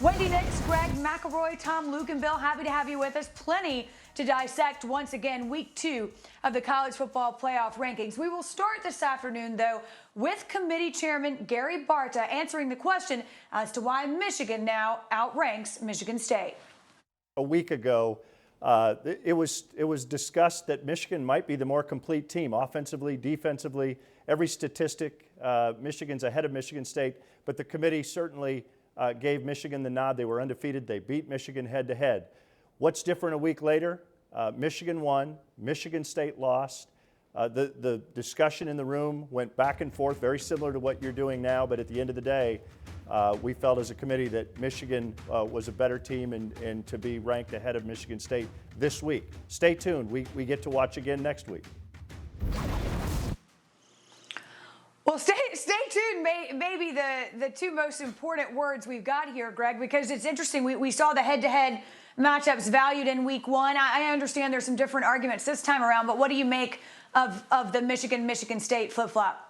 Wendy Nix, Greg, McElroy, Tom Luginbill, happy to have you with us. Plenty to dissect once again, week 2 of the college football playoff rankings. We will start this afternoon, though, with committee chairman Gary Barta answering the question as to why Michigan now outranks Michigan State. A week ago, it was discussed that Michigan might be the more complete team, offensively, defensively, every statistic. Michigan's ahead of Michigan State, but the committee certainly gave Michigan the nod. They were undefeated. They beat Michigan head-to-head. What's different a week later? Michigan won. Michigan State lost. The discussion in the room went back and forth, very similar to what you're doing now, but at the end of the day, we felt as a committee that Michigan was a better team and to be ranked ahead of Michigan State this week. Stay tuned. We get to watch again next week. Well, stay tuned. Maybe the two most important words we've got here, Greg, because it's interesting. We saw the head-to-head matchups valued in week 1. I understand there's some different arguments this time around, but what do you make of the Michigan State flip-flop?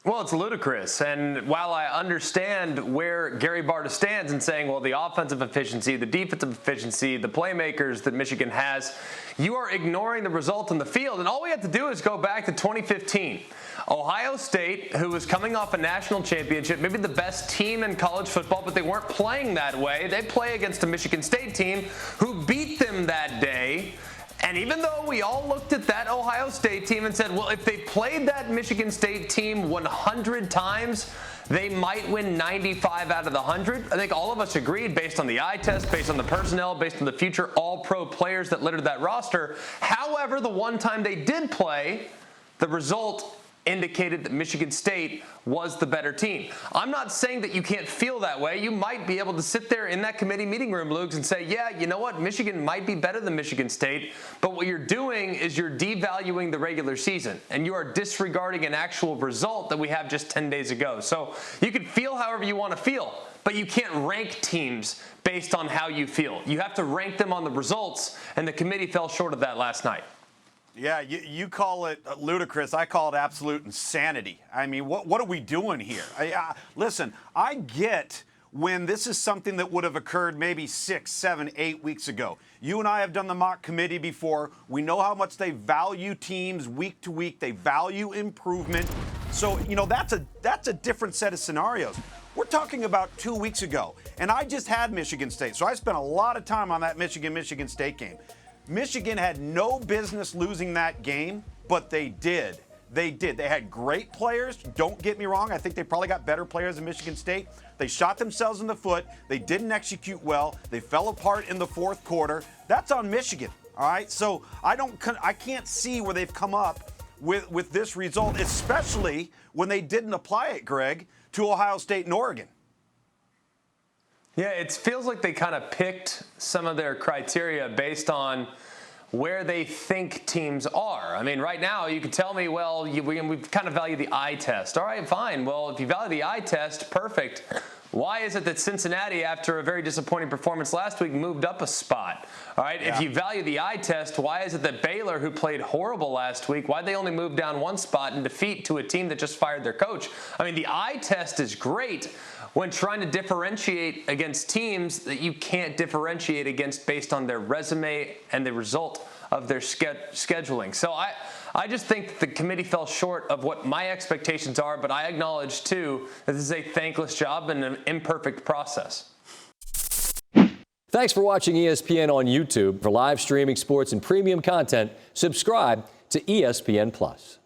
Well, it's ludicrous. And while I understand where Gary Barta stands in saying, well, the offensive efficiency, the defensive efficiency, the playmakers that Michigan has, you are ignoring the result in the field. And all we have to do is go back to 2015. Ohio State, who was coming off a national championship, maybe the best team in college football, but they weren't playing that way. They play against a Michigan State team who beat them that day. And even though we all looked at that Ohio State team and said, well, if they played that Michigan State team 100 times, they might win 95 out of the 100. I think all of us agreed based on the eye test, based on the personnel, based on the future all-pro players that littered that roster. However, the one time they did play, the result indicated that Michigan State was the better team. I'm not saying that you can't feel that way. You might be able to sit there in that committee meeting room, Lugs, and say, yeah, you know what? Michigan might be better than Michigan State, but what you're doing is you're devaluing the regular season, and you are disregarding an actual result that we have just 10 days ago. So you can feel however you want to feel, but you can't rank teams based on how you feel. You have to rank them on the results, and the committee fell short of that last night. Yeah, you call it ludicrous. I call it absolute insanity. I mean, what are we doing here? Listen, I get when this is something that would have occurred maybe 6, 7, 8 weeks ago. You and I have done the mock committee before. We know how much they value teams week to week. They value improvement. So, you know, that's a different set of scenarios. We're talking about 2 weeks ago, and I just had Michigan State. So I spent a lot of time on that Michigan State game. Michigan had no business losing that game, but they did. They did. They had great players. Don't get me wrong. I think they probably got better players than Michigan State. They shot themselves in the foot. They didn't execute well. They fell apart in the fourth quarter. That's on Michigan. All right. So I can't see where they've come up with this result, especially when they didn't apply it, Greg, to Ohio State and Oregon. Yeah, it feels like they kind of picked some of their criteria based on where they think teams are. I mean, right now, you could tell me, well, we kind of value the eye test. All right, fine. Well, if you value the eye test, perfect. Why is it that Cincinnati, after a very disappointing performance last week, moved up a spot? All right, yeah. If you value the eye test, why is it that Baylor, who played horrible last week, why'd they only move down one spot in defeat to a team that just fired their coach? I mean, the eye test is great when trying to differentiate against teams that you can't differentiate against based on their resume and the result of their scheduling. So I just think the committee fell short of what my expectations are, but I acknowledge, too, that this is a thankless job and an imperfect process. Thanks for watching ESPN on YouTube. For live streaming sports and premium content, subscribe to ESPN+.